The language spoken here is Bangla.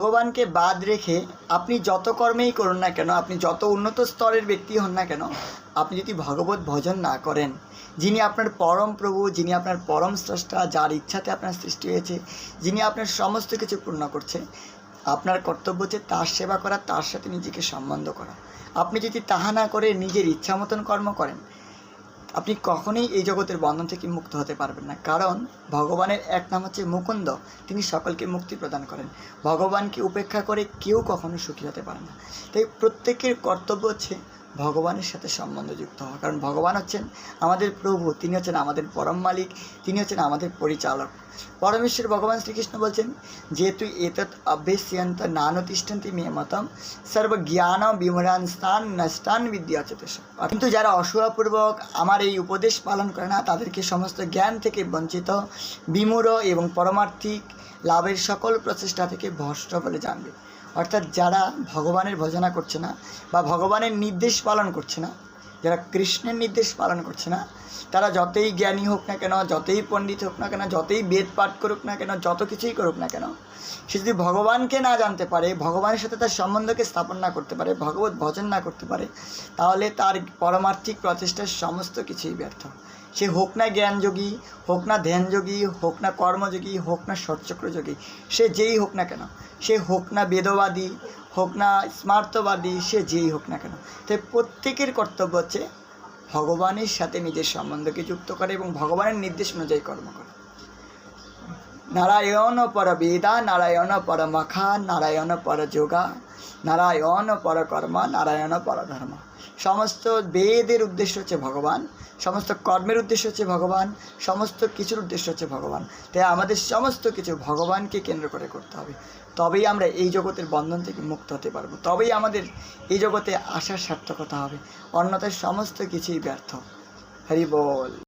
ভগবানকে বাদ রেখে আপনি যত কর্মেই করুন না কেন, আপনি যত উন্নত স্তরের ব্যক্তি হন না কেন, আপনি যদি ভগবত ভজন না করেন, যিনি আপনার পরম প্রভু, যিনি আপনার পরম স্রষ্টা, যার ইচ্ছাতে আপনার সৃষ্টি হয়েছে, যিনি আপনার সমস্ত কিছু পূর্ণ করছে, আপনার কর্তব্য হচ্ছে তার সেবা করা, তার সাথে নিজেকে সম্বন্ধ করা। আপনি যদি তাহা না করে নিজের ইচ্ছা মতন কর্ম করেন, আপনি কখনোই এই জগতের বন্ধন থেকে মুক্ত হতে পারবেন না। কারণ ভগবানের এক নাম হচ্ছে মুকুন্দ, তিনি সকলকে মুক্তি প্রদান করেন। ভগবানকে উপেক্ষা করে কেউ কখনো সুখী হতে পারে না। তাই প্রত্যেকের কর্তব্য হচ্ছে ভগবানের সাথে সম্বন্ধযুক্ত হওয়া। কারণ ভগবান হচ্ছেন আমাদের প্রভু, তিনি হচ্ছেন আমাদের পরম মালিক, তিনি হচ্ছেন আমাদের পরিচালক। পরমেশ্বর ভগবান শ্রীকৃষ্ণ বলছেন, যেহেতু এতৎ অভ্যস্যন্ত নানুতিষ্ঠন্তি মে মতম সর্বজ্ঞান বিমূঢ়ান স্থান নষ্টান বিদ্যাচেতস। কিন্তু যারা অসূয়াপূর্বক আমার এই উপদেশ পালন করে না, তাদেরকে সমস্ত জ্ঞান থেকে বঞ্চিত, বিমূঢ় এবং পরমার্থিক লাভের সকল প্রচেষ্টা থেকে ভ্রষ্ট বলে জানবে। অর্থাৎ যারা ভগবানের ভজনা করছে না বা ভগবানের নির্দেশ পালন করছে না, যারা কৃষ্ণের নির্দেশ পালন করছে না, তারা যতই জ্ঞানী হোক না কেন, যতই পণ্ডিত হোক না কেন, যতই বেদ পাঠ করুক না কেন, যত কিছুই করুক না কেন, সে যদি ভগবানকে না জানতে পারে, ভগবানের সাথে তার সম্বন্ধকে স্থাপন না করতে পারে, ভগবত ভজন না করতে পারে, তাহলে তার পারমার্থিক প্রচেষ্টার সমস্ত কিছুই ব্যর্থ। সে হোক না জ্ঞানযোগী, হোক না ধ্যানযোগী, হোক না কর্মযোগী, হোক না ষটচক্রযোগী, সে যেই হোক না কেন, সে হোক না বেদবাদী, হোক না স্মার্তবাদী, সে যেই হোক না কেন, তাই প্রত্যেকের কর্তব্য হচ্ছে ভগবানের সাথে নিজের সম্বন্ধকে যুক্ত করে এবং ভগবানের নির্দেশ অনুযায়ী কর্ম করে। নারায়ণ পর বেদা, নারায়ণ পর মখা, নারায়ণ পর যোগা, নারায়ণ পর কর্ম, নারায়ণ পর ধর্ম। সমস্ত বেদের উদ্দেশ্য হচ্ছে ভগবান, সমস্ত কর্মের উদ্দেশ্য হচ্ছে ভগবান, সমস্ত কিছুর উদ্দেশ্য হচ্ছে ভগবান। তাই আমাদের সমস্ত কিছু ভগবানকে কেন্দ্র করে করতে হবে, তবেই আমরা এই জগতের বন্ধন থেকে মুক্ত হতে পারবো, তবেই আমাদের এই জগতে আসার সার্থকতা হবে। অন্যথায় সমস্ত কিছুই ব্যর্থ। হরি বল।